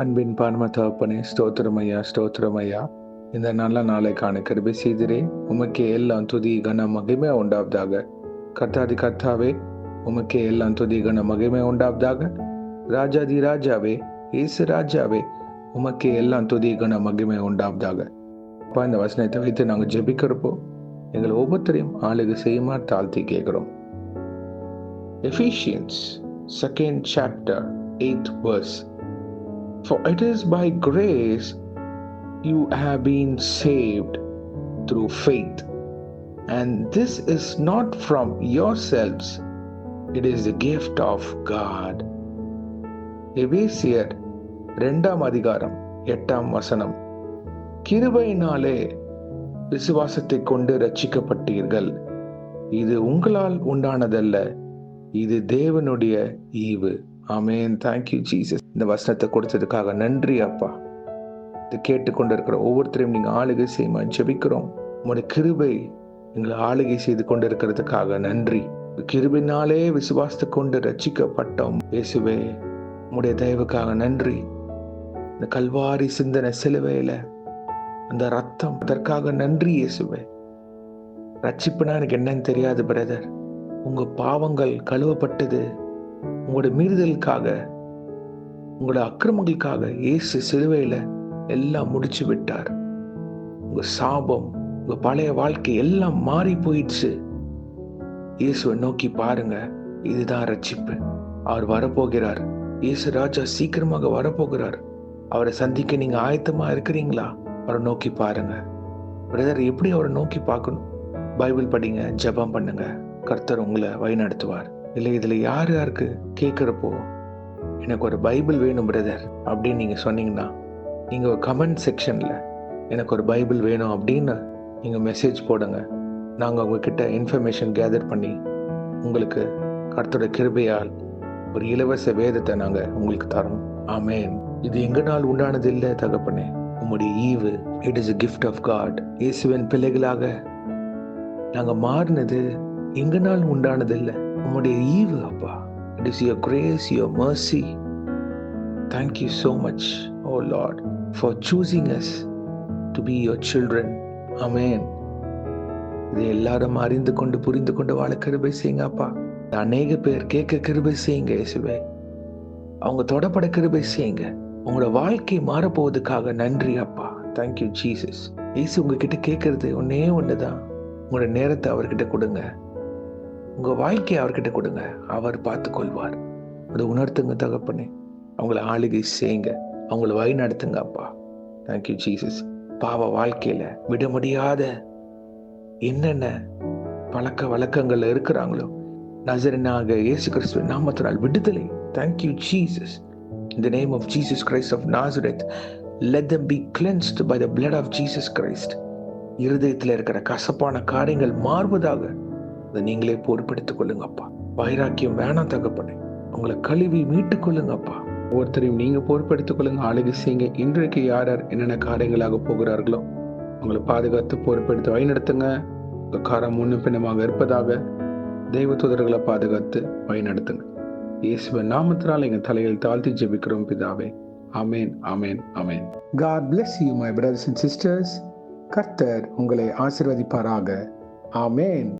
அன்பின் பரம தகப்பனே, ஸ்தோத்திரம் ஐயா, ஸ்தோத்திரம் ஐயா. இந்த நல்ல நாளை காண கிருபை செய்திரே. உமக்கே எல்லாம் துதி கன மகிமை உண்டாவதாக. கர்த்தாதி கர்த்தாவே, உமக்கே எல்லாம் துதி கன மகிமை உண்டாவதாக. ராஜாதி ராஜாவே, இயேசு ராஜாவே, உமக்கே எல்லாம் துதி கன மகிமை உண்டாவதாக. அப்பா, இந்த வசனத்தை வைத்து நாங்கள் ஜெபிக்கிறப்போ எங்களை ஒவ்வொருத்தரையும் ஆளுகை செய்யுமா தாழ்த்தி கேட்கிறோம். Ephesians 2nd chapter 8th verse. For it is by grace you have been saved through faith, and this is not from yourselves, it is the gift of God. எபேசியர் 2ஆம் அதிகாரம் 8ஆம் வசனம். கிருபையினாலே விசுவாசத்தை கொண்டு ரட்சிக்கப்பட்டீர்கள், இது உங்களால் உண்டானதல்ல, இது தேவனுடைய ஈவு. ஆமென். Thank you Jesus. இந்த வசனத்தை கொடுத்ததுக்காக நன்றி அப்பா. இதை கேட்டுக்கொண்டிருக்கிற ஒவ்வொருத்தரையும் நீங்க ஆளுகை செய்யுமா ஜெபிக்கிறோம். உங்களுடைய கிருபை எங்களை ஆளுகை செய்து கொண்டிருக்கிறதுக்காக நன்றி. கிருபையினாலே விசுவாசத்தை கொண்டு ரட்சிக்கப்பட்டோம் இயேசுவே, உங்களுடைய தயவுக்காக நன்றி. இந்த கல்வாரி சிந்தனை சிலுவையில அந்த ரத்தம், அதற்காக நன்றி இயேசுவே. ரட்சிப்புனா எனக்கு என்னன்னு தெரியாது பிரதர். உங்க பாவங்கள் கழுவப்பட்டது, உங்களோட மீறுதலுக்காக, உங்களோட அக்கிரமங்களுக்காக இயேசு சிலுவையில எல்லாம் முடிச்சு விட்டார். உங்க சாபம், உங்க பழைய வாழ்க்கை எல்லாம் மாறி போயிடுச்சு. இயேசுவை நோக்கி பாருங்க, இதுதான் ரட்சிப்பு. அவர் வரப்போகிறார். இயேசு ராஜா சீக்கிரமாக வரப்போகிறார். அவரை சந்திக்க நீங்க ஆயத்தமா இருக்கிறீங்களா? அவரை நோக்கி பாருங்க பிரதர். எப்படி அவரை நோக்கி பார்க்கணும்? பைபிள் படிங்க, ஜெபம் பண்ணுங்க, கர்த்தர் உங்களை வழிநடத்துவார். இல்லை இதுல யாருக்கு கேட்கிறப்போ எனக்கு ஒரு பைபிள் வேணும் பிரதர் அப்படின்னு நீங்க சொன்னீங்கன்னா, நீங்க ஒரு கமெண்ட் செக்ஷன்ல எனக்கு ஒரு பைபிள் வேணும் அப்படின்னு நீங்க மெசேஜ் போடுங்க. நாங்க உங்ககிட்ட இன்ஃபர்மேஷன் கேதர் பண்ணி உங்களுக்கு கர்த்தரோட கிருபையால் ஒரு இலவச வேதத்தை நாங்க உங்களுக்கு தரோம். ஆமென். இது எங்கனால் உண்டானது இல்லை தகப்பனே, உம்முடைய ஈவு. It is a gift of God. இயேசுவின் பிள்ளைகளாக நாங்க மாறினது எங்கனால் உண்டானது இல்லை, உம்முடைய ஈவு அப்பா. It is your grace, your mercy. Thank you so much, oh Lord, for choosing us to be your children. Amen. இதை எல்லாரும் அறிந்து கொண்டு புரிந்து கொண்டு வாழ கிருபை செய்யுங்க அப்பா. அநேக பேர் கேட்க கிருபை செய்யுங்க இயேசுவே. அவங்க தொடப்பட கிருபை செய்யுங்க. உங்களோட வாழ்க்கை மாறப்போவதுக்காக நன்றி அப்பா. Thank you Jesus. இயேசு உங்ககிட்ட கேட்கறது ஒன்னே ஒண்ணுதான். உங்களோட நேரத்தை அவர்கிட்ட கொடுங்க, உங்க வாழ்க்கையை அவர்கிட்ட கொடுங்க, அவர் பார்த்து கொள்வார். அதை உணர்த்துங்க தகப்பனே. அவங்கள ஆளுகை செய்யுங்க, அவங்கள வழி நடத்துங்க அப்பா. Thank you Jesus. பாவ வாழ்க்கையில விட முடியாத என்னென்ன பழக்க வழக்கங்கள்ல இருக்கிறாங்களோ, நசரேயனாக இயேசு கிறிஸ்துவின் நாமத்தினால் விடுதலை. Thank you Jesus. In the name of Jesus Christ of Nazareth, let them be cleansed by the blood of Jesus Christ. இருதயத்தில் இருக்கிற கசப்பான காரியங்கள் மாறுவதாக அதை நீங்களே பொறுப்பெடுத்துக் கொள்ளுங்கப்பா. வைராக்கியம் வேணாம் தகப்பனே, உங்களை கழுவி மீட்டுக் கொள்ளுங்கப்பா. ஒவ்வொருத்தரையும் நீங்க பொறுப்பெடுத்துக் கொள்ளுங்க, ஆளுகை செய்யுங்க. இன்றைக்கு யார் யார் என்னென்ன காரியங்களாக போகிறார்களோ உங்களை பாதுகாத்து பொறுப்பெடுத்து வழிநடத்துங்க. உங்க காரம் முன்னும் பின்னமாக இருப்பதாக தெய்வ தூதர்களை பாதுகாத்து வழிநடத்துங்க. இயேசுவின் நாமத்தினால் எங்க தலையில் தாழ்த்தி ஜெபிக்கிறோம் பிதாவே. ஆமென், ஆமென், ஆமென். God bless you my brothers and sisters. கர்த்தர் உங்களை ஆசீர்வதிப்பாராக. ஆமென்.